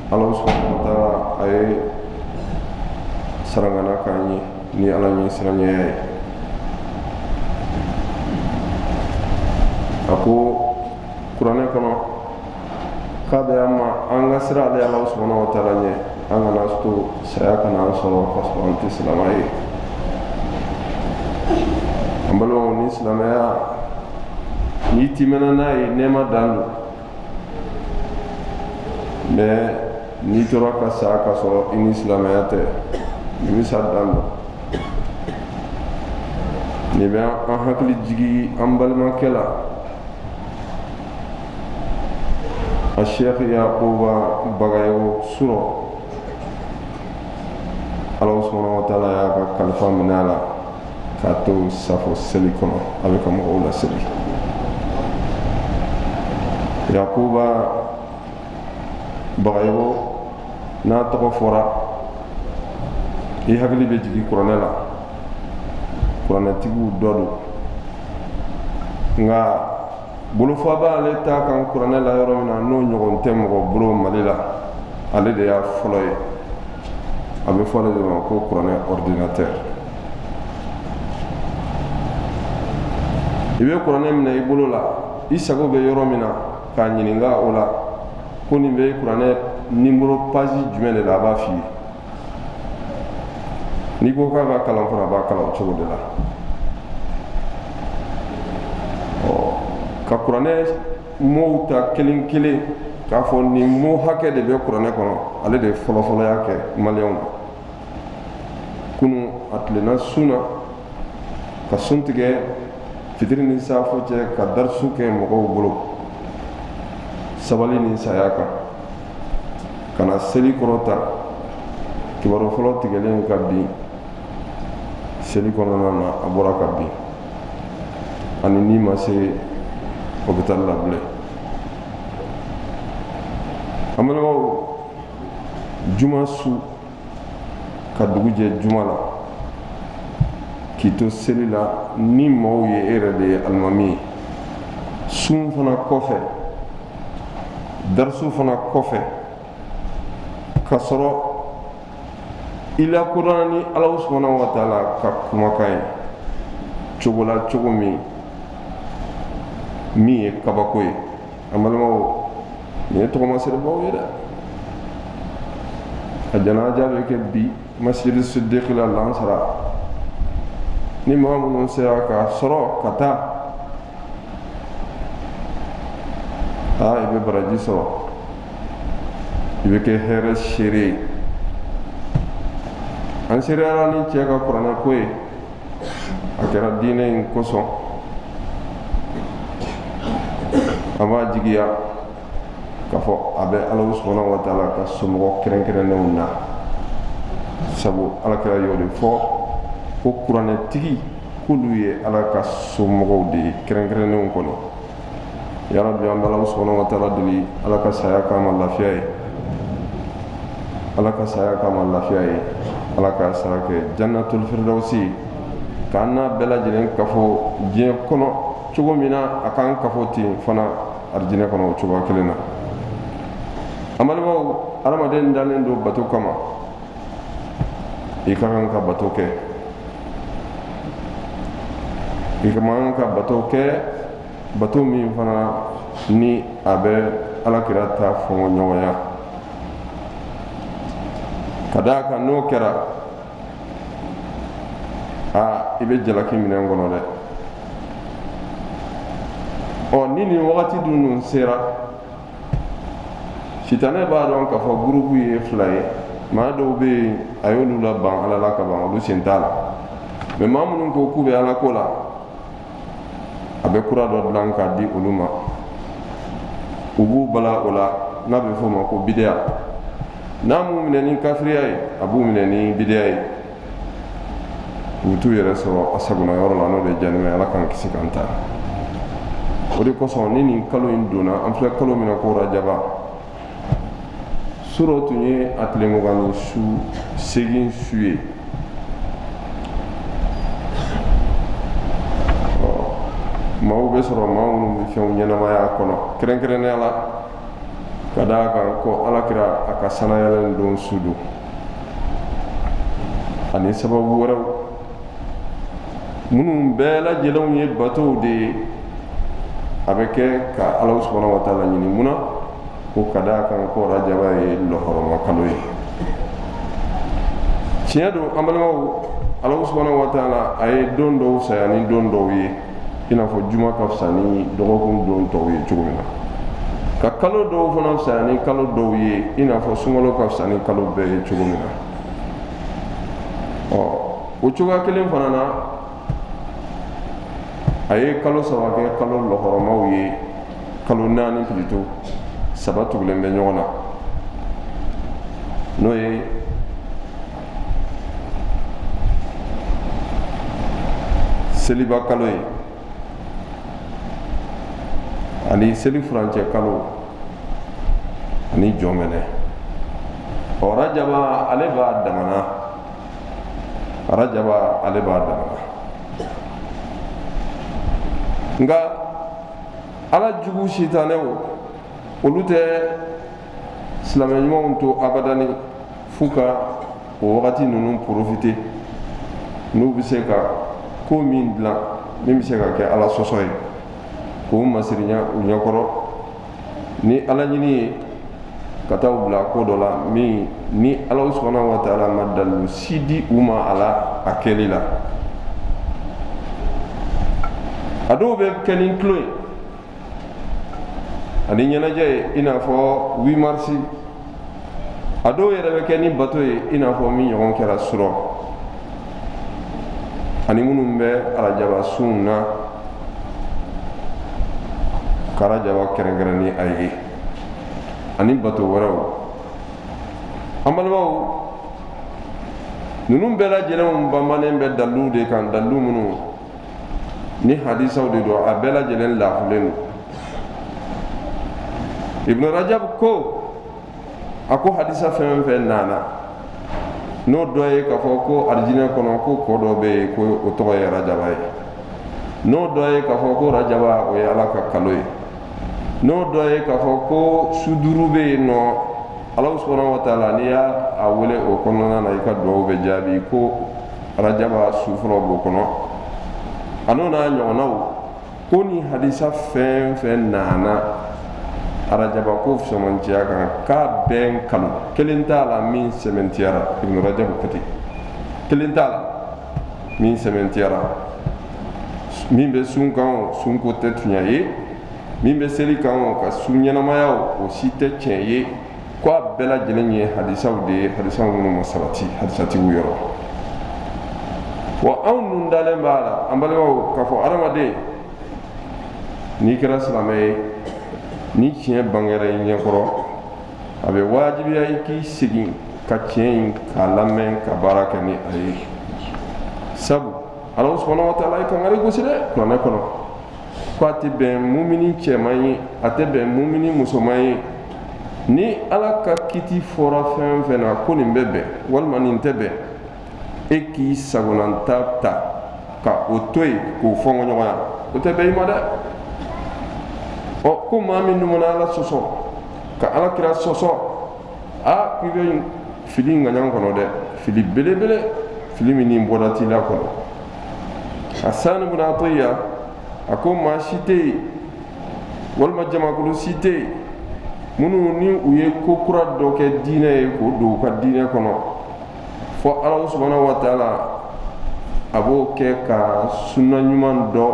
Allah subhanahu wa ta'ala ay sarangana kanyi ni ala ni sarangaya ako Qur'an kono kabe amma anga sira de Allah subhanahu wa ta'ala ni anga nastu saya kana solo fasbanti islamai ambalo ni islamaya ni timena nay nema dandu me ni tora ka sa ka so in islamaya te ni sa dandu ni be an hakli jigi ambalma kela الشيخ يعقوب بغيو سورو الله سبحانه وتعالى يا كلفا منالا كاتو سافو سيليكونو avec مولا سيلي يعقوب بغيو نا تغفورا يهغلي بيجي كورنيلا كورنتيغو دودو nga bulu faba ale ta kan kuranɛ la yɔrɔ min na n'o ɲɔgɔn tɛ mɔgɔ bolo Mali la ale de y'a fɔlɔ ye a bɛ fɔ ale de ma ko kuranɛ ordinateur i bɛ kuranɛ minɛ i bolo la i sago bɛ yɔrɔ min na k'a ɲininka o la ko nin bɛ kuranɛ numéro page jumɛn de la a b'a f'i ye n'i ko k'a b'a kalan fana a b'a kalan o cogo de la ka kuranɛ mow ta kelen kelen k'a fɔ nin mo hakɛ de bɛ kuranɛ kɔnɔ ale de fɔlɔfɔlɔ y'a kɛ maliyɛnw na kunu a tilenna sun na ka sun tigɛ fitiri ni saafo cɛ ka darisu kɛ mɔgɔw bolo sabali ni saya kan ka na seli kɔrɔta kibaru fɔlɔ tigɛlen ka bin seli kɔnɔna na a bɔra ka bin ani ni ma se o bɛ taa labila an balimaw juma su ka dugu jɛ juma la k'i to seli la ni maaw ye e yɛrɛ de ye alimami ye sun fana kɔfɛ darisu fana kɔfɛ ka sɔrɔ i lakodɔnna ni Ala subhanahu wa ta'ala ka kumakan ye cogo la cogo min ye kabako ye an balimaw nin ye tɔgɔmasɛbɛbaw ye dɛ a janaja bɛ kɛ bi masjidi siddiqi la lansara ni maa minnu sera ka sɔrɔ ka taa i bɛ baraji sɔrɔ i bɛ kɛ hɛrɛ seere ye an seriyara ni cɛ ka kuranɛ ko ye a kɛra diinɛ in kosɔn an b'a jigiya k'a fɔ a bɛ Ala subhanahu wa ta'ala ka somɔgɔ kɛrɛnkɛrɛnnenw na sabu Alakira y'o de fɔ ko kuranɛtigi k'olu ye Ala ka somɔgɔw de ye kɛrɛnkɛrɛnnenw kɔnɔ ya Rabbi an bɛ Ala subhanahu wa ta'ala deli Ala ka saya k'a ma lafiya ye Ala ka saya k'a ma lafiya ye Ala ka sara kɛ jannatul firdausi k'an n'a bɛɛ lajɛlen kafo diɲɛ kɔnɔ cogo min na a k'an kafo ten fana arijinɛ kɔnɔ o cogoya kelen na an balimaw adamaden dalen don bato kama i ka kan ka bato kɛ i ka kan ka bato kɛ bato min fana ni a bɛ Alakira ta fɔɲɔ ɲɔgɔnya ka d'a kan n'o kɛra i bɛ jalaki minɛn kɔnɔ dɛ ni nin wagati dun sera sitanɛ b'a dɔn k'a fɔ gurupu ye fila ye maa dɔw bɛ yen a y'olu laban Ala la ka ban olu sen t'a la mɛ maa minnu ko k'u bɛ Ala ko la a bɛ kura dɔ dilan k'a di olu ma u b'u bala o la n'a bɛ f'o ma ko bidiya n'a m'u minɛ ni kafiriya ye a b'u minɛ ni bidiya ye u t'u yɛrɛ sɔrɔ a sagona yɔrɔ la n'o de ye janimɛ Ala k'an kisi k'an ta o de kosɔn ni nin kalo in donna an filɛ kalo min na ko Rajaba sura tun ye a tile 28 su ye maaw bɛ sɔrɔ maa minnu bɛ fɛnw ɲɛnamaya kɔnɔ kɛrɛnkɛrɛnnenya la kada kan ko alakira aka sanayalen don sudu ani sababu wɛrɛw minnu bɛɛ lajɛlenw ye batow de ye a bɛ kɛ ka Alahu subhanahu wa ta'ala ɲini munna ko ka da kan ko rajaba ye lɔhɔrɔma kalo ye tiɲɛ don an balimaw Alahu subhanahu wa ta'ala a ye don dɔw saya ni don dɔw ye i n'a fɔ juma ka fisa ni dɔgɔkun don tɔw ye cogo min na ka kalo dɔw fana fisa ni kalo dɔw ye i n'a fɔ sunkalo ka fisa ni kalo bɛɛ ye cogo min na o cogoya kelen fana na a ye kalo saba kɛ kalo lɔhɔrɔmaw ye kalo naani pilito saba tugulen bɛ ɲɔgɔn na n'o ye seliba kalo ye ani seli furancɛ kalo ani jɔnmɛnɛ rajaba ale b'a damana nka ala jugu sitanɛw olu tɛ silamɛ ɲumanw to abadani f'u ka o wagati ninnu profiter n'u bɛ se ka ko min dilan min bɛ se ka kɛ ala sɔsɔ ye k'o masirinya u ɲɛkɔrɔ ni ala ɲini ye ka taa u bila ko dɔ la min ni Alahu subhanahu wa ta'ala ma dalilu si di u ma ala a kɛli la a dɔw bɛ kɛ ni tulo ye ani ɲɛnajɛ ye i n'a fɔ 8 marisi a dɔw yɛrɛ bɛ kɛ ni bato ye i n'a fɔ min ɲɔgɔn kɛra surɔ ani minnu bɛ arajaba sun na ka arajaba kɛrɛnkɛrɛn ni a ye ani bato wɛrɛw an balimaw ninnu bɛɛ lajɛlen banbannen bɛ dalilu de kan dalilu minnu ni hadisaw de don a bɛɛ lajɛlen lafulen don Ibn Rajab ko a ko hadisa fɛn fɛn nana n'o dɔ ye k'a fɔ ko arijinɛ kɔnɔ ko kɔ dɔ bɛ yen ko o tɔgɔ ye rajaba ye n'o dɔ ye k'a fɔ ko rajaba o ye ala ka kalo ye n'o dɔ ye k'a fɔ ko su duuru bɛ yen nɔ Alahu subhanahu wa ta'ala n'i y'a wele o kɔnɔna na i ka duwawu bɛ jaabi ko rajaba su fɔlɔ b'o kɔnɔ a n'o n'a ɲɔgɔnnaw ko ni hadisa fɛn fɛn nana arajaba ko sɛmɛntiya kan k'a bɛn kalo kelen t'a la min sɛmɛntiyara Ibn Rajab kati kelen t'a la min sɛmɛntiyara min bɛ sun kan o sunko tɛ tiɲɛ ye min bɛ seli kan o ka sun ɲɛnamaya o si tɛ tiɲɛ ye ko a bɛɛ lajɛlen ye hadisaw de ye hadisaw minnu ma sabati hadisatigiw yɔrɔ wa anw nun dalen b'a la an balimaw k'a fɔ adamaden n'i kɛra silamɛ ye ni tiɲɛ bangera i ɲɛkɔrɔ a bɛ wajibiya i k'i segin ka tiɲɛ in k'a lamɛn ka baara kɛ ni a ye sabu Alahu subhanahu wa ta'ala ye kangari gosi dɛ kuranɛ kɔnɔ ko a tɛ bɛn mumini cɛman ye a tɛ bɛn mumini musoman ye ni ala ka kiti fɔra fɛn fɛn na ko nin bɛ bɛn walima nin tɛ bɛn e k'i sagonanta ta ka o to yen k'o fɔnkɔɲɔgɔnya o tɛ bɛn i ma dɛ ko maa min numana ala sɔsɔ ka ala kira sɔsɔ k'i bɛ fili ŋaɲan kɔnɔ dɛ fili belebele fili min ni bɔra t'i la kɔnɔ Hasan ibn Atiyya a ko maa si tɛ yen walima jamakulu si tɛ yen minnu ni u ye ko kura dɔ kɛ diinɛ ye k'o don u ka diinɛ kɔnɔ fɔ Alahu subhanahu wa ta'ala a b'o kɛ ka sunna ɲuman dɔ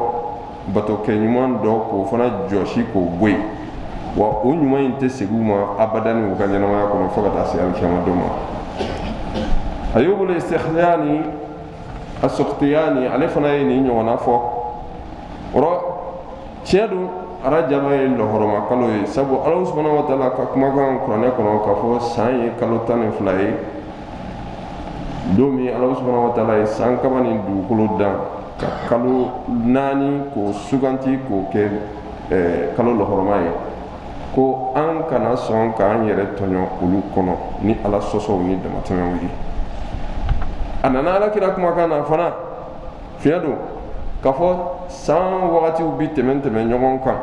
batokɛ ɲuman dɔ k'o fana jɔsi k'o bɔ yen wa o ɲuman in tɛ segin u ma abadani u ka ɲɛnamaya kɔnɔ fo ka taa se alikiyama don ma Ayyub al-Sakhtiyani as-Sakhtiyani ale fana ye nin ɲɔgɔnna fɔ tiɲɛ don arajaba ye lɔhɔrɔma kalo ye sabu Alahu subhanahu wa ta'ala ka kumakan kuranɛ kɔnɔ k'a fɔ san ye kalo 12 ye don min Alahu subhanahu wa ta'ala ye san kaba ni dugukolo dan ka kalo 4 k'o suganti k'o kɛ kalo lɔhɔrɔma ye ko an kana sɔn k'an yɛrɛ tɔɲɔ olu kɔnɔ ni ala sɔsɔw ni damatɛmɛw ye a nana alakira kumakan na fana fiɲɛ don k'a fɔ san wagatiw bi tɛmɛ ɲɔgɔn kan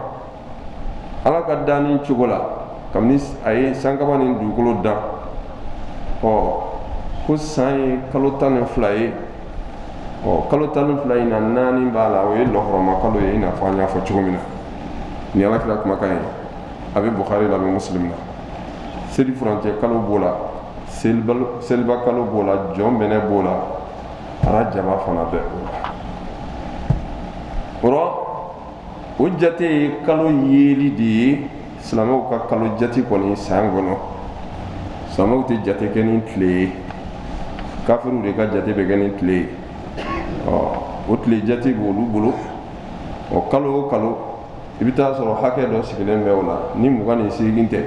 ala ka danni cogo la kabini a ye sankaba ni dugukolo dan ko san ye kalo 12 ye kalo 12 in na 4 b'a la o ye lɔhɔrɔma kalo ye i n'a fɔ an y'a fɔ cogo min na ni Alakira kumakan ye a bɛ Bukhari la a bɛ Muslim la seli furancɛ kalo b'o la seliba kalo b'o la jɔn bɛnɛ b'o la Rajaba fana bɛ o la o jate ye kalo yeli de ye silamɛw ka kalo jate kɔni san kɔnɔ silamɛw tɛ jate kɛ ni tile ye kafiriw de ka jate bɛ kɛ ni tile ye o tile jate b'olu bolo kalo o kalo i bɛ taa sɔrɔ hakɛ dɔ sigilen bɛ o la ni 28 tɛ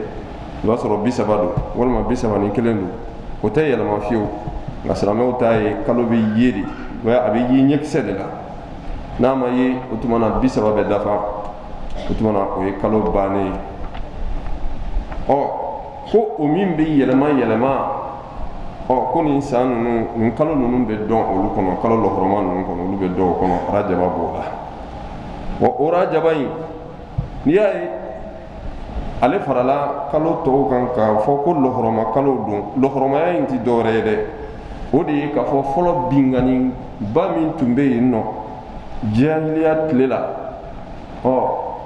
i b'a sɔrɔ 30 don walima 31 don o tɛ yɛlɛma fiyewu nka silamɛw ta ye kalo bɛ ye de a bɛ ye ɲɛkisɛ de la n'a ma ye o tuma na 30 bɛ dafa o tuma na o ye kalo bannen ye ko o min bɛ yɛlɛma ko nin san ninnu nin kalo ninnu bɛ dɔn olu kɔnɔ kalo lɔhɔrɔma ninnu kɔnɔ olu bɛ dɔn o kɔnɔ Rajaba b'o la o Rajaba in n'i y'a ye ale farala kalo tɔw kan k'a fɔ ko lɔhɔrɔma kalo don lɔhɔrɔmaya in tɛ dɔwɛrɛ ye dɛ o de ye k'a fɔ fɔlɔ binganiba min tun bɛ yen nɔ jahiliya tile la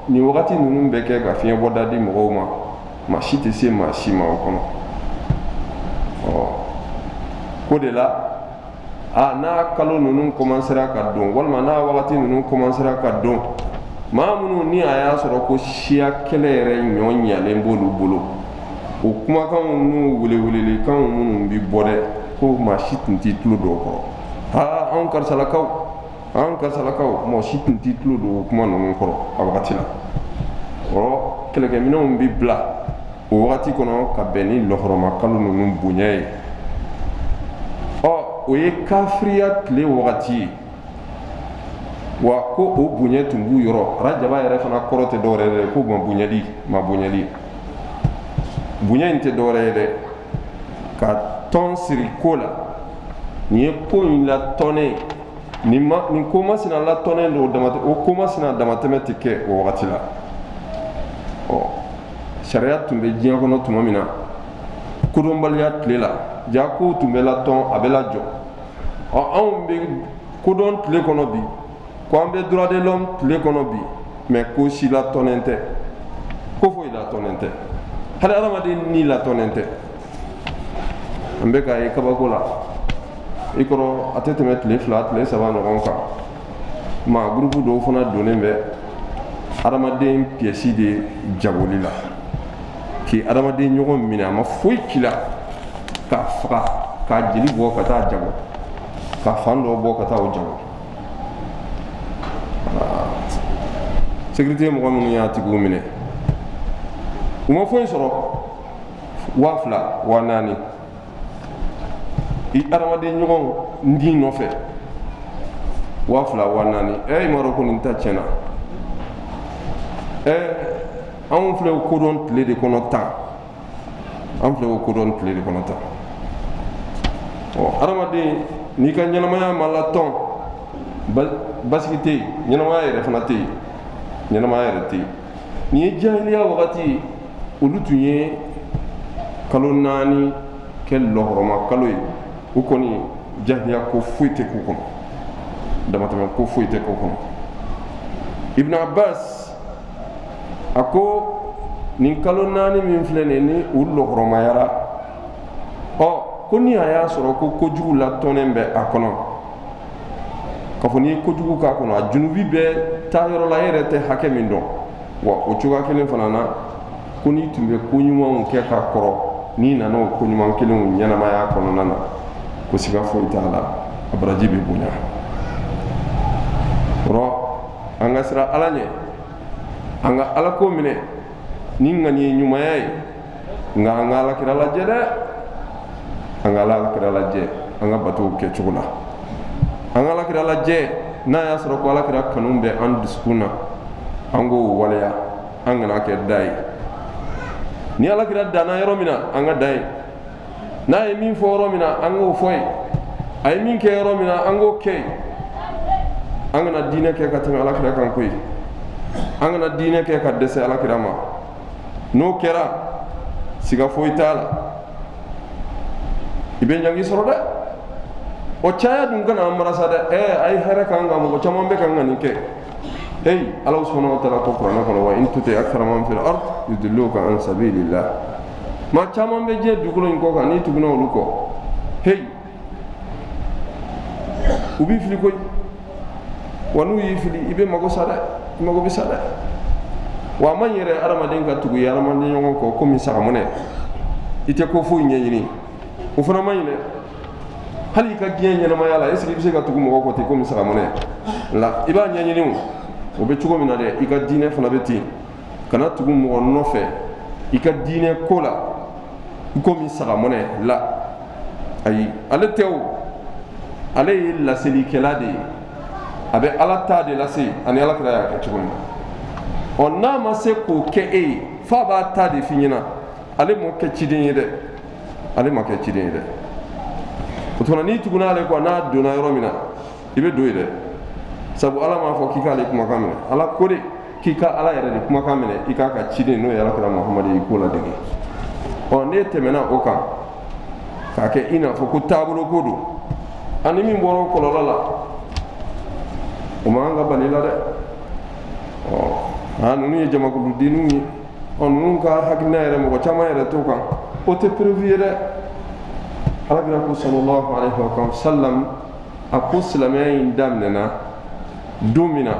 nin wagati ninnu bɛ kɛ ka fiɲɛ bɔda di mɔgɔw ma maa si tɛ se maa si ma o kɔnɔ ko de la n'a kalo ninnu commencera ka don walima n'a wagati ninnu commencera ka don maa minnu ni a y'a sɔrɔ ko siya kɛlɛ yɛrɛ ɲɔ ɲalen b'olu bolo o kumakanw n'u welewelelikanw minnu bi bɔ dɛ ko maa si tun t'i tulo don o kɔrɔ anw karisalakaw mɔgɔ si tun t'i tulo don o kuma ninnu kɔrɔ a wagati la kɛlɛkɛminɛnw bi bila o wagati kɔnɔ ka bɛn ni lɔhɔrɔma kalo ninnu bonya ye o ye kafiriya tile wagati ye wa ko o bonya tun b'u yɔrɔ Rajaba yɛrɛ fana kɔrɔ tɛ dɔwɛrɛ ye dɛ ko ma bonyali bonya in tɛ dɔwɛrɛ ye dɛ ka tɔn siri ko la nin ye ko in latɔnnen nin ko masina latɔnnen don o ko masina damatɛmɛ tɛ kɛ o wagati la sariya tun bɛ diɲɛ kɔnɔ tuma min na kodɔnbaliya tile la ja kow tun bɛ latɔn a bɛ lajɔ anw bɛ kodɔn tile kɔnɔ bi ko an bɛ droit de l'homme tile kɔnɔ bi mais ko si latɔnnen tɛ ko foyi latɔnnen tɛ hali adamaden ni latɔnnen tɛ an bɛ k'a ye kabako la i kɔrɔ a tɛ tɛmɛ tile 2 tile 3 ɲɔgɔn kan maa gurupu dɔw fana donnen bɛ adamaden pièce de jagoli la k'i adamaden ɲɔgɔn minɛ a ma foyi k'i la k'a faga k'a jeli bɔ ka taa jago ka fan dɔ bɔ ka taa o jago sécurité mɔgɔ minnu y'a tigiw minɛ u ma foyi sɔrɔ 2000 4000 i adamaden ɲɔgɔn ndi nɔfɛ 2000 4000 i ma dɔn ko nin ta tiɲɛna anw filɛ o kodɔn tile de kɔnɔ tan adamaden n'i ka ɲɛnamaya ma latɔn basigi tɛ yen ɲɛnamaya yɛrɛ fana tɛ yen nin ye jahiliya wagati olu tun ye kalo 4 kɛ lɔhɔrɔma kalo ye o kɔni jahiliya ko foyi tɛ k'u kɔnɔ damatɛmɛ ko foyi tɛ k'u kɔnɔ Ibn Abbas a ko nin kalo 4 min filɛ nin ni u lɔhɔrɔmayara ko ni a y'a sɔrɔ ko kojugu latɔnnen bɛ a kɔnɔ k'a fɔ n'i ye kojugu k'a kɔnɔ a junubi bɛ taa yɔrɔ la e yɛrɛ tɛ hakɛ min dɔn wa o cogoya kelen fana na ko n'i tun bɛ ko ɲumanw kɛ ka kɔrɔ n'i nana o ko ɲuman kelenw ɲɛnamaya kɔnɔna na ko siga foyi t'a la a baraji bɛ bonya an ka siran Ala ɲɛ an ka Ala ko minɛ ni ŋani ye ɲumanya ye nka an ka Alakira lajɛ dɛ an ka Alakira lajɛ an ka batow kɛcogo la an ka Alakira lajɛ n'a y'a sɔrɔ ko Alakira kanu bɛ an dusukun na an k'o waleya an kana kɛ da ye ni Alakira danna yɔrɔ min na an ka da ye n'a ye min fɔ yɔrɔ min na an k'o fɔ ye a ye min kɛ yɔrɔ min na an k'o kɛ ye an kana diinɛ kɛ ka tɛmɛ Alakira kan koyi an kana diinɛ kɛ ka dɛsɛ Alakira ma n'o kɛra siga foyi t'a la i bɛ ɲangi sɔrɔ dɛ o caya dun kana marasa dɛ a ye hɛrɛ kan ka mɔgɔ caman bɛ kan ka nin kɛ hey Ala subhanahu wa ta'ala ko kuranɛ kɔnɔ wa in tuti akthara man fil ard yudilluka an sabilillah maa caman bɛ diɲɛ dugukolo in kɔ kan n'i tuguna olu kɔ hey u b'i fili koyi wa n'u y'i fili i bɛ mago sa dɛ i mago bɛ sa dɛ wa a man yɛrɛ adamaden ka tugu adamaden ɲɔgɔn kɔ komi sagamɔnɛ i tɛ ko foyi ɲɛɲini o fana man ɲi dɛ hali i ka diɲɛ ɲɛnamaya la est-ce que i bɛ se ka tugu mɔgɔ kɔ ten komi sagamɔnɛ la i b'a ɲɛɲini o bɛ cogo min na dɛ i ka diinɛ fana bɛ ten kana tugu mɔgɔ nɔfɛ i ka diinɛ ko la komi sagamɔnɛ la ayi ale tɛ o ale ye laselikɛla de ye a bɛ Ala ta de lase ani Alakira y'a kɛ cogo min na ɔ n'a ma se k'o kɛ e ye f'a b'a ta de f'i ɲɛna ale ma kɛ ciden ye dɛ ale ma kɛ ciden ye dɛ o tuma n'i tuguna ale kɔ n'a donna yɔrɔ min na i bɛ don yen dɛ sabu Ala m'a fɔ k'i k'ale kumakan minɛ Ala ko de k'i ka Ala yɛrɛ de kumakan minɛ i k'a ka ciden n'o ye Alakira Muhamadu i k'o ladege ɔ n'e tɛmɛna o kan k'a kɛ i n'a fɔ ko taabolo ko don ani min bɔra o kɔlɔlɔ la o man ka bali la dɛ ninnu ye jamakuludenninw ye ninnu ka hakilina yɛrɛ mɔgɔ caman yɛrɛ t'o kan o tɛ prévu ye dɛ Alakira ko sallallahu alaihi wa sallam a ko silamɛya in daminɛna don min na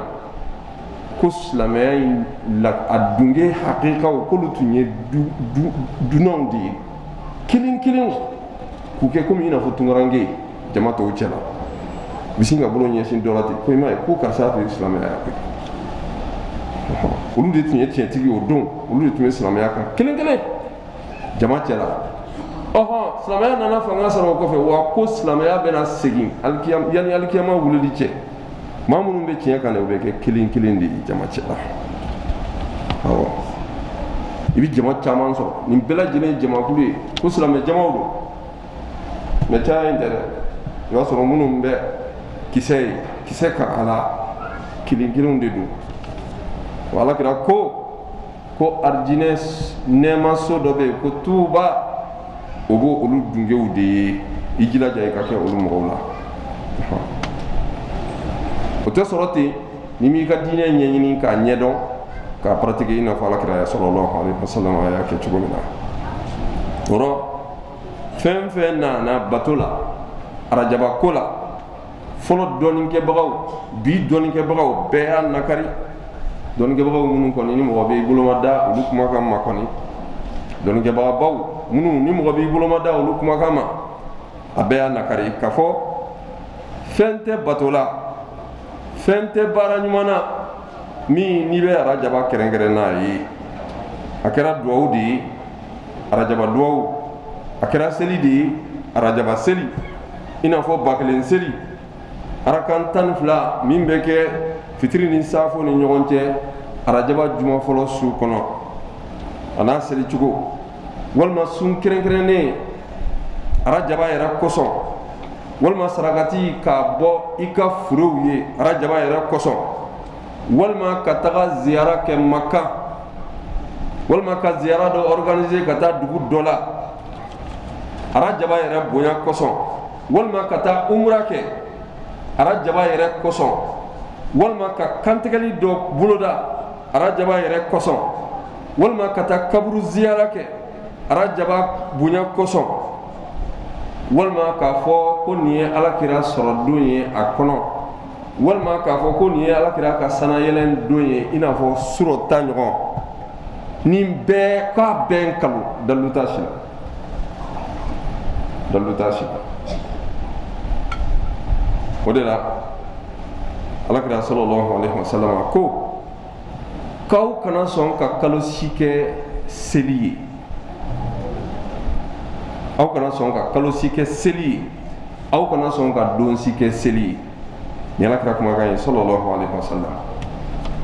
ko silamɛya in a dunge hakikaw k'olu tun ye dunanw de ye kelen kelen k'u kɛ komi i n'a fɔ tunkaranke jama tɔw cɛ la u bɛ sin ka bolo ɲɛsin dɔ la ten ko i m'a ye ko karisa tun ye silamɛya ye olu de tun ye tiɲɛtigi o don olu de tun bɛ silamɛya kan kelen kelen jama cɛ la silamɛya nana fanga sɔrɔ o kɔfɛ wa ko silamɛya bɛna segin yanni alikiyama wulili cɛ maa minnu bɛ tiɲɛ kan dɛ o bɛ kɛ kelen kelen de ye jama cɛ la i bɛ jama caman sɔrɔ nin bɛɛ lajɛlen ye jamakulu ye ko silamɛ jamaw don mɛ caya in tɛ dɛ i b'a sɔrɔ minnu bɛ kisɛ ka a la kelen kelenw de don wa Alakira ko arijinɛ nɛɛmaso dɔ bɛ yen ko tuuba o b'o olu dungew de ye i jilaja i ka kɛ olu mɔgɔw la o tɛ sɔrɔ ten ni m'i ka diinɛ ɲɛɲini k'a ɲɛdɔn k'a pratiquer i n'a fɔ Alakira sallallahu alaihi wasallam a y'a kɛ cogo min na o rɔ fɛn fɛn nana bato la arajaba ko la fɔlɔ dɔɔninkɛbagaw bi dɔɔninkɛbagaw bɛɛ y'a nakari dɔɔninkɛbagaw minnu kɔni ni mɔgɔ b'i bolo ma da olu kumakan ma kɔni dɔɔninkɛbagabaw minnu ni mɔgɔ b'i bolo ma da olu kumakan ma a bɛɛ y'a nakari k'a fɔ fɛn tɛ bato la fɛn tɛ baara ɲuman na min n'i bɛ arajaba kɛrɛnkɛrɛn n'a ye a kɛra duwawu de ye arajaba duwawu a kɛra seli de ye arajaba seli i n'a fɔ ba kelen seli arakan 12 min bɛ kɛ fitiri ni safo ni ɲɔgɔn cɛ arajaba juma fɔlɔ su kɔnɔ a n'a seli cogo walima sun kɛrɛnkɛrɛnnen arajaba yɛrɛ kosɔn walima sarakati k'a bɔ i ka furew ye arajaba yɛrɛ kosɔn walima ka taga ziyara kɛ Maka walima ka ziyara dɔ organiser ka taa dugu dɔ la arajaba yɛrɛ bonya kosɔn walima ka taa umra kɛ arajaba yɛrɛ kosɔn walima ka kantigɛli dɔ boloda arajaba yɛrɛ kosɔn walima ka taa kaburu ziyara kɛ arajaba bonya kosɔn walima k'a fɔ ko nin ye Alakira sɔrɔ don ye a kɔnɔ walima k'a fɔ ko nin ye Alakira ka sanayɛlɛn don ye i n'a fɔ suro ta ɲɔgɔn nin bɛɛ k'a bɛɛ n kalo dalilu t'a si la o de la Alakira sallallahu alaihi wasallam ko k'aw kana sɔn ka kalosi kɛ seli ye aw kana sɔn ka kalosi kɛ seli ye aw kana sɔn ka donsi kɛ seli ye ni Alakira kumakan ye sallallahu alaihi wasallam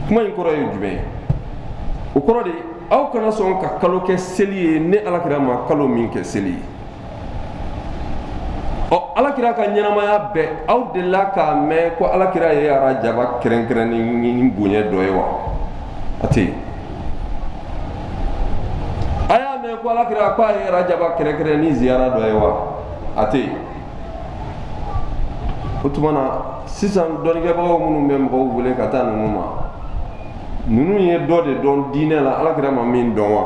kuma in kɔrɔ ye jumɛn ye o kɔrɔ de aw kana sɔn ka kalo kɛ seli ye ne Alakira ma kalo min kɛ seli ye Alakira ka ɲɛnamaya bɛɛ aw delila k'a mɛn ko Alakira ye arajaba kɛrɛnkɛrɛnnen ni bonya dɔ ye wa a tɛ yen a y'a mɛn ko alakira ko ay rajaba kere kere ni ziyara do aywa ate utumana sisan donige bawo munum be mbaw wule kata numa nunu ye do de don dine la alakira ma min don wa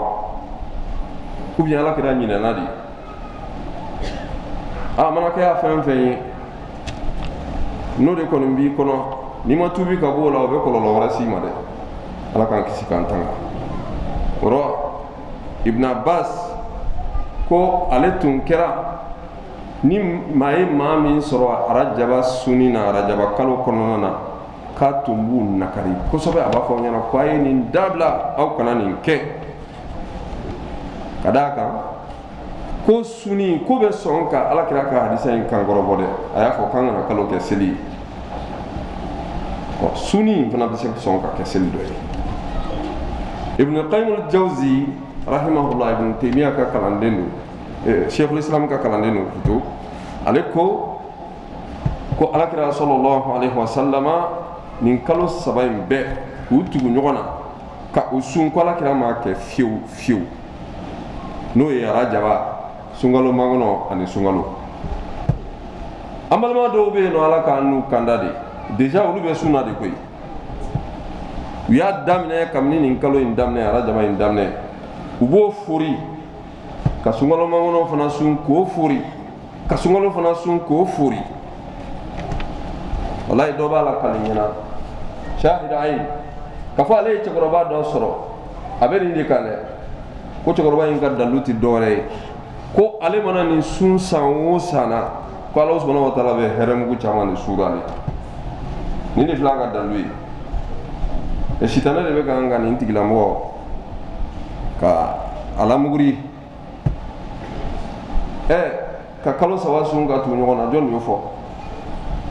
ou bien alakira nyina na di mana kaya fen fen no de kono mbi kono ni ma tubi ka bo la o be ko lo wara si ma de ala kan kisi kan tanga ro ibn abbas ko ale tun kera ni maye ma min soro rajaba sunina rajaba kalo kono na ka tumbu nakari ko sobe aba fo nyana ko ay ni dabla aw kana ni ke kadaka ko suni ko be sonka ala kira ka hadisa en kan goro bode aya fo kan na kalo ke seli ko suni fana be sonka ke seli do ibn qayyim al-jawzi rahimahullah ibn taymiyyah ka kalandenu Sheikh al-Islam ka kalandenu to aleko ko ala kira sallallahu alaihi wasallam nin kalo sabayin be utugu nyogona ka usun ko ala kira ma ke fiu no ye rajaba sungalo mangono ani sungalo amalma do be no ala kanu kandade deja ulu be sunna de koy ya damne kamni nin kalo indamne rajaba indamne ubo furi ka sungalo mangono fana sun ko furi ka sungalo fana sun ko furi wallahi do bala kalinyana shahid ayn ka fa le ci goroba do soro abeni ni kale ko ci goroba yin gadda luti dore ko ale mana ni sun sanwo sana ko Allah subhanahu wa ta'ala be herem gu chamani surali ni ni flaga dalui e shitana de be ganga ni intigila mo ka alamuguri ka kalo sawa sun ga tu nyona jon yo fo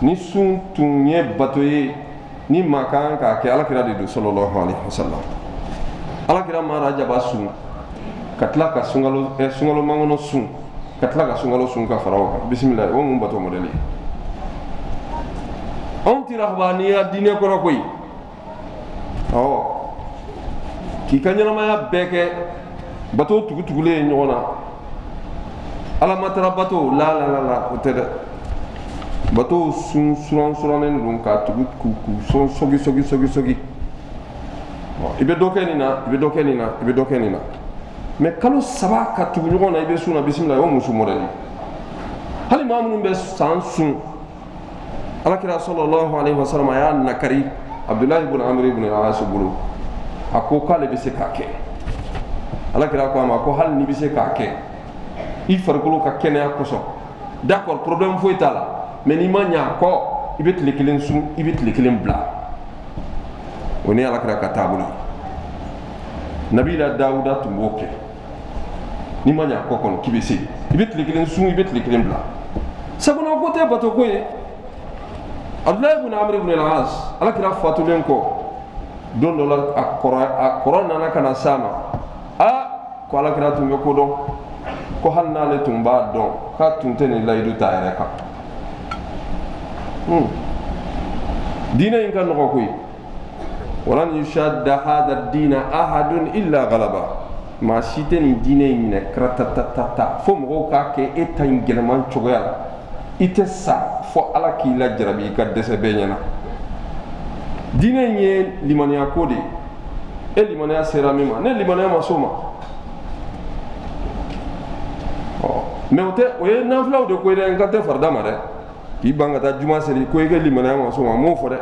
ni sun tunye batoye ni makan ka ke alakira de sallallahu alaihi wasallam alakira mara jaba sun katla ka sungalo sungalo mangono sun katla ka sungalo sun ka faraw bismillah o mum bato modeli on tirahbaniya dine ko rokoy ki kanyana ma beke bato tugule nyona ala matara bato la utere bato sun suranen dun ka tugu ku son sogi ibe dokenina mais kalo saba ka tugu nyona ibe suna bismillah o musu modeli hali mamun be san sun alakira sallallahu alaihi wasallam ya nakari abdullah ibn amr ibn al-as bulu ako kale be se kake alakira ko ma ko hal ni be se kake il farkolo ka kenya koso d'accord problème fo itala mais ni manya ko ibet lekelen sun ibet lekelen bla woni alakira ka tabulu nabila dauda tumboke ni manya ko kon kibisi ibet lekelen sun ibet lekelen bla sabuna ko te bato ko e abdullah ibn amr ibn al-as alakira fatulen ko don dola akora nana kana sama ko alakira tumbe ko don ko hannale tumba don ka tunteni laydu tayre ka dina in kan ko koy walan yushadda hada ad-din ahadun illa ghalaba ma siteni dina in kratatata fo mo ka ke etan gelman chogoya itessa fo ala ki la jarabi ka dese benyana dina nye limaniya kodi e limaniya seramima ne limaniya masoma mais o ye naflaw de ko de ngate farda ma de ki bangata juma seri ko ye limana ma so ma mo fo de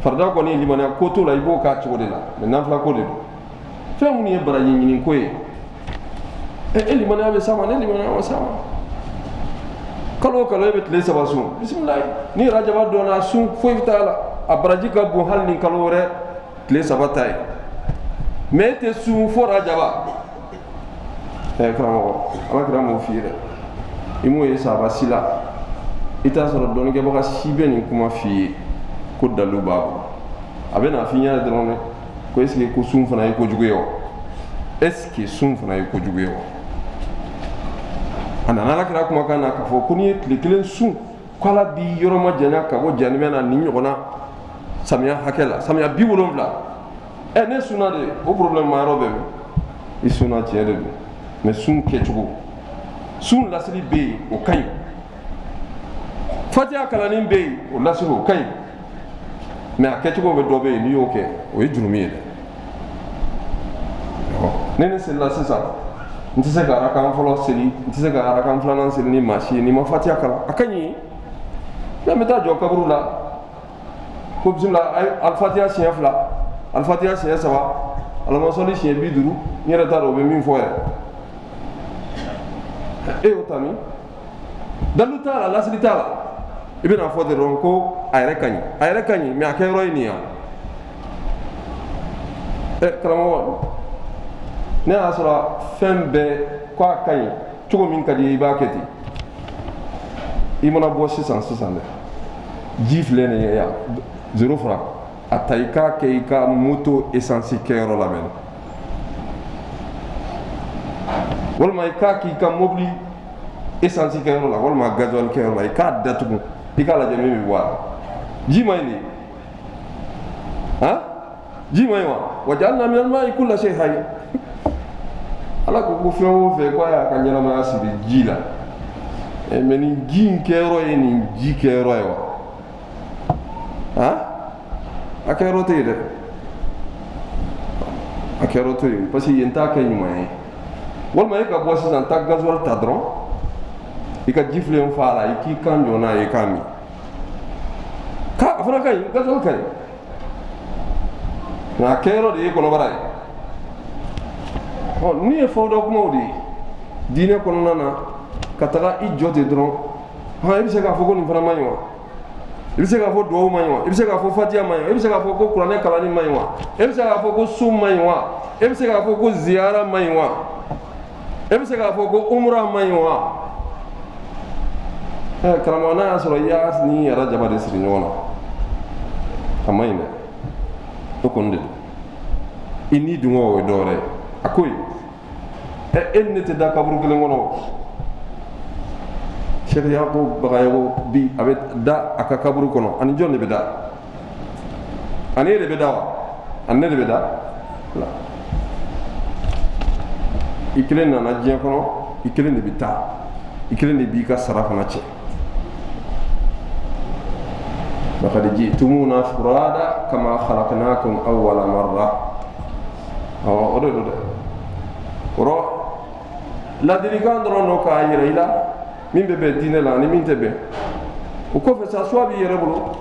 farda ko ni limana ko to la ibo ka ci de la mais nafla ko de fe mun ye bara yin ko ye e limana be sama ne limana ma sama kalo be tle saba sun bismillah ni rajaba dona sun fo iftaala abraji ka bu hal ni kalo re tle saba tay mais te sun fo rajaba kramo ala kramo fiire imo ye saba sila ita soro don ke baka sibe ni kuma fi ko dalu babu abena fi nya drone ko eske ko sun fana ko jugo yo eske sun fana ko jugo yo ana ala kra kuma kana ka fo ko ni tliklen sun kala bi yoro ma janya ka wo janime na ni nyona samia hakela samia bi wolonvla ne suna de o problème ma robe isuna tiede mais sun kɛcogo sun lasili bɛ yen o ka ɲi fatiha kalanni bɛ yen o lasili o ka ɲi mais a kɛcogo bɛ dɔ bɛ yen n'i y'o kɛ o ye jurumi ye dɛ ne ni selila sisan n tɛ se ka arakan fɔlɔ seli n tɛ se ka arakan filanan seli ni maa si ye n'i ma fatiha kalan a ka ɲi n'an bɛ taa jɔ kaburu la ko bisimila alifatiha siɲɛ 2 alifatiha siɲɛ 3 alamasɔli siɲɛ 50 n yɛrɛ t'a dɔn o bɛ min fɔ yɛrɛ e y'o ta min dalu t'a la lasili t'a la i bɛna fɔ dɔrɔn ko a yɛrɛ ka ɲi mais a kɛyɔrɔ ye nin ye karamɔgɔ ne y'a sɔrɔ fɛn bɛɛ ko a ka ɲi cogo min ka di i b'a kɛ ten i mana bɔ sisan dɛ ji filɛ nin ye yan 0 franc a ta i k'a kɛ i ka moto essence kɛyɔrɔ labɛn walima i k'a k'i ka mobili essence kɛyɔrɔ la walima gasoil kɛyɔrɔ la i k'a datugu i k'a lajɛ min bɛ bɔ a la ji ma ɲi de ji ma ɲi wa waj'alna minal ma'i kulla shay'in hayy ala ko fɛn o fɛn ko a y'a ka ɲɛnamaya siri ji la mais nin ji in kɛyɔrɔ ye nin ji kɛyɔrɔ ye wa a kɛyɔrɔ tɛ yen dɛ a kɛyɔrɔ tɛ yen parce que yen t'a kɛ ɲuman ye walima e ka bɔ sisan taa gasoil ta dɔrɔn i ka ji filen fa a la i k'i kan jɔ n'a ye k'a min a fana ka ɲi gasoil ka ɲi nka a kɛyɔrɔ de ye kɔnɔbara ye ninnu ye fawuda kumaw de ye diinɛ kɔnɔna na ka taga i jɔ ten dɔrɔn i bɛ se k'a fɔ ko nin fana ma ɲi wa i bɛ se k'a fɔ duwawu ma ɲi wa i bɛ se k'a fɔ fatiha ma ɲi wa i bɛ se k'a fɔ ko kuranɛ kalanni ma ɲi wa i bɛ se k'a fɔ ko sun ma ɲi wa i bɛ se k'a fɔ ko ziyara ma ɲi wa i bɛ se k'a fɔ ko umra ma ɲi wa karamɔgɔ n'a y'a sɔrɔ i y'a ni yɛrɛ jaba de siri ɲɔgɔn na a ma ɲi dɛ o kɔni de don i ni dun o ye dɔwɛrɛ ye a ko ye e ni ne tɛ da kaburu kelen kɔnɔ sariya ko bagayogo bi a bɛ da a ka kaburu kɔnɔ ani jɔn de bɛ da ani e de bɛ da wa ani ne de bɛ da la i kelen nana diɲɛ kɔnɔ i kelen de bɛ taa i kelen de b'i ka sara fana cɛ laqad ji'tumuna furada kama khalaqnakum awwala marra o de do dɛ o ladilikan dɔrɔn do k'a yira i la min bɛ bɛn diinɛ la ani min tɛ bɛn o kɔfɛ sa choix b'i yɛrɛ bolo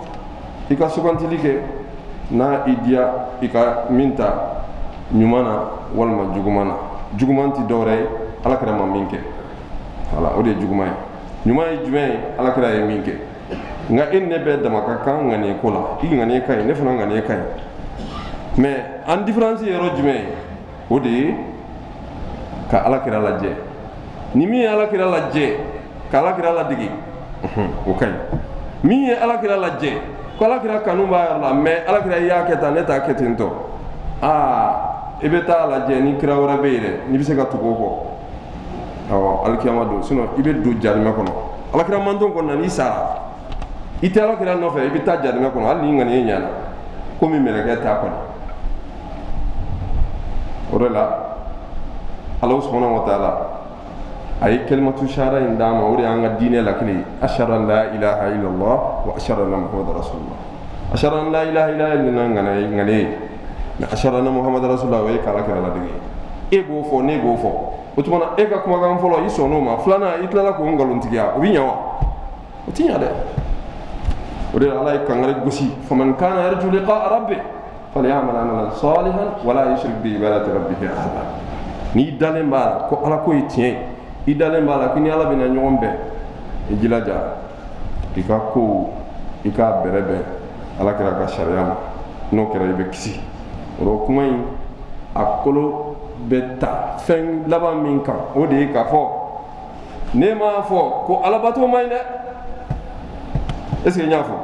i ka sugantili kɛ n'a i diya i ka min ta ɲuman na walima juguman na juguman tɛ dɔwɛrɛ ye alakira ma min kɛ voilà o de ye juguman ye ɲuman ye jumɛn ye alakira ye min kɛ nka e ni ne bɛɛ dama ka kan ŋaniya ko la i ŋaniya ka ɲi ne fana ŋaniya ka ɲi mais an différence ye yɔrɔ jumɛn ye o de ye ka alakira lajɛ ni min ye alakira lajɛ ka alakira ladege o ka ɲi min ye alakira lajɛ ko alakira kanu b'a yɔrɔ la mais alakira i y'a kɛ tan ne t'a kɛ ten tɔ i bɛ taa lajɛ ni kira wɛrɛ bɛ yen dɛ n'i bɛ se ka tugu o kɔ awɔ alikiyama don sinon i bɛ don jahanama kɔnɔ alakira manton kɔnɔna n'i sara i tɛ alakira nɔfɛ i bɛ taa jahanama kɔnɔ hali ni ŋaniya ɲɛna komi mɛlɛkɛ t'a kɔnɔ o de la Ala subhanahu wa ta'ala a ye kalimatu shahada in d'a ma o de y'an ka diinɛ lakile ye ashhadu an la ilaha illallah wa ashhadu anna muhammadan rasulullah ashhadu an la ilaha illallah ŋaniya ye mais ashhadu anna muhammadan rasulullah o ye k'alakira ladege e b'o fɔ ne b'o fɔ o tuma na e ka kumakan fɔlɔ i sɔnn'o ma filanan i tilala k'o nkalontigiya o bɛ ɲɛ wa o tɛ ɲɛ dɛ o de la Ala ye kangari gosi faman kana yarju liqa'a rabbih falyamal amalan salihan wala yushrik bi ibadati rabbih ahada n'i dalen b'a la ko Ala ko ye tiɲɛ ye i dalen b'a la ko ni Ala bɛna ɲɔgɔn bɛn i jilaja i ka kow i k'a bɛrɛ bɛn alakira ka sariya ma n'o kɛra i bɛ kisi o kuma in a kolo bɛ ta fɛn laban min kan o de ye k'a fɔ ne m'a fɔ ko alabato man ɲi dɛ est-ce que n y'a fɔ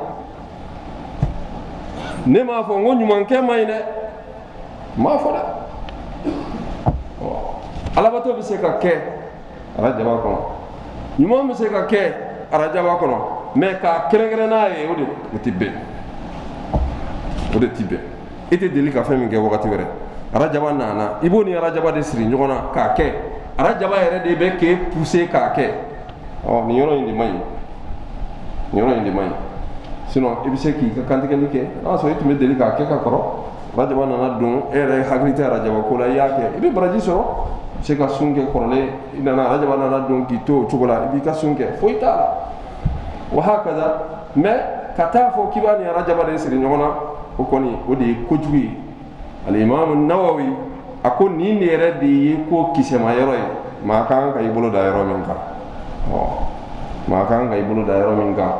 ne m'a fɔ n ko ɲumankɛ man ɲi dɛ n m'a fɔ dɛ alabato bɛ se ka kɛ arajaba kɔnɔ ɲuman bɛ se ka kɛ arajaba kɔnɔ mais k'a kɛrɛnkɛrɛn n'a ye o tɛ bɛn o de tɛ bɛn e tɛ deli ka fɛn min kɛ wagati wɛrɛ arajaba nana i b'o ni arajaba de siri ɲɔgɔn na k'a kɛ arajaba yɛrɛ de bɛ k'e pousser k'a kɛ nin yɔrɔ in de man ɲi nin yɔrɔ in de man ɲi sinon i bɛ se k'i ka kantigɛli kɛ n'a sɔrɔ i tun bɛ deli k'a kɛ ka kɔrɔ arajaba nana don e yɛrɛ hakili tɛ arajaba ko la i y'a kɛ i bɛ baraji sɔrɔ i bɛ se ka sun kɛ kɔrɔlen i nana arajaba nana don k'i to o cogo la i b'i ka sun kɛ foyi t'a la wa hakaza mais ka taa fɔ k'i b'a ni arajaba de siri ɲɔgɔn na o kɔni o de ye kojugu ye alimamu nawawi a ko nin de yɛrɛ de ye ko kisɛma yɔrɔ ye maa kan ka i bolo da yɔrɔ min kan maa kan ka i bolo da yɔrɔ min kan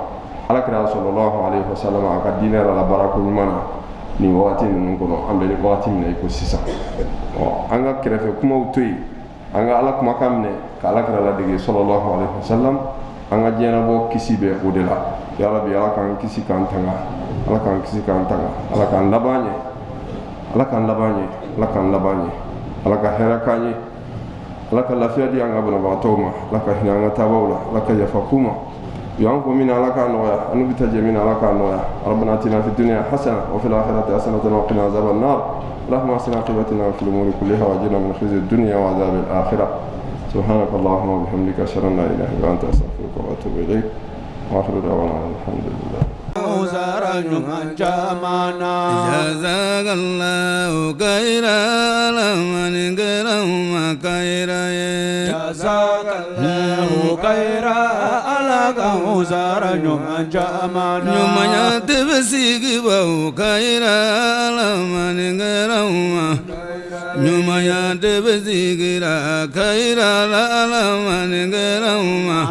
alakira sallallahu alaihi wasallam a ka diinɛ yɛrɛ la baarako ɲuman na nin wagati ninnu kɔnɔ an bɛ wagati min na i ko sisan an ka kɛrɛfɛ kumaw to yen an ka ala kumakan minɛ ka alakira ladege sallallahu alaihi wasallam an ka diɲɛnabɔ kisi bɛ o de la ya rabbi ala k'an kisi k'an tanga ala k'an kisi k'an tanga ala k'an laban ɲɛ ala k'an laban ɲɛ ala k'an laban ɲɛ ala ka hɛrɛ k'an ye ala ka lafiya di an ka banabagatɔw ma ala ka hinɛ an ka taabaw la ala ka yafa k'u ma y'an ko min ala k'a nɔgɔya an n'u bɛ taa jɛ min ala k'a nɔgɔya rabbana atina fid dunya hasana wa fil akhirati hasanatan wa qina azaban nar اللهم اصلح عاقبتنا في الامور كلها واجرنا من خزي الدنيا وعذاب الاخره سبحانك اللهم وبحمدك اشهد ان لا اله الا انت استغفرك واتوب اليك واخر دعوانا الحمد لله جزاك الله خيرا لمن كرم خيرا جزاك الله خيرا لك وزارا جمعنا يوم يتبسيك بو خيرا لمن كرم يوم يتبسيك خيرا لمن كرم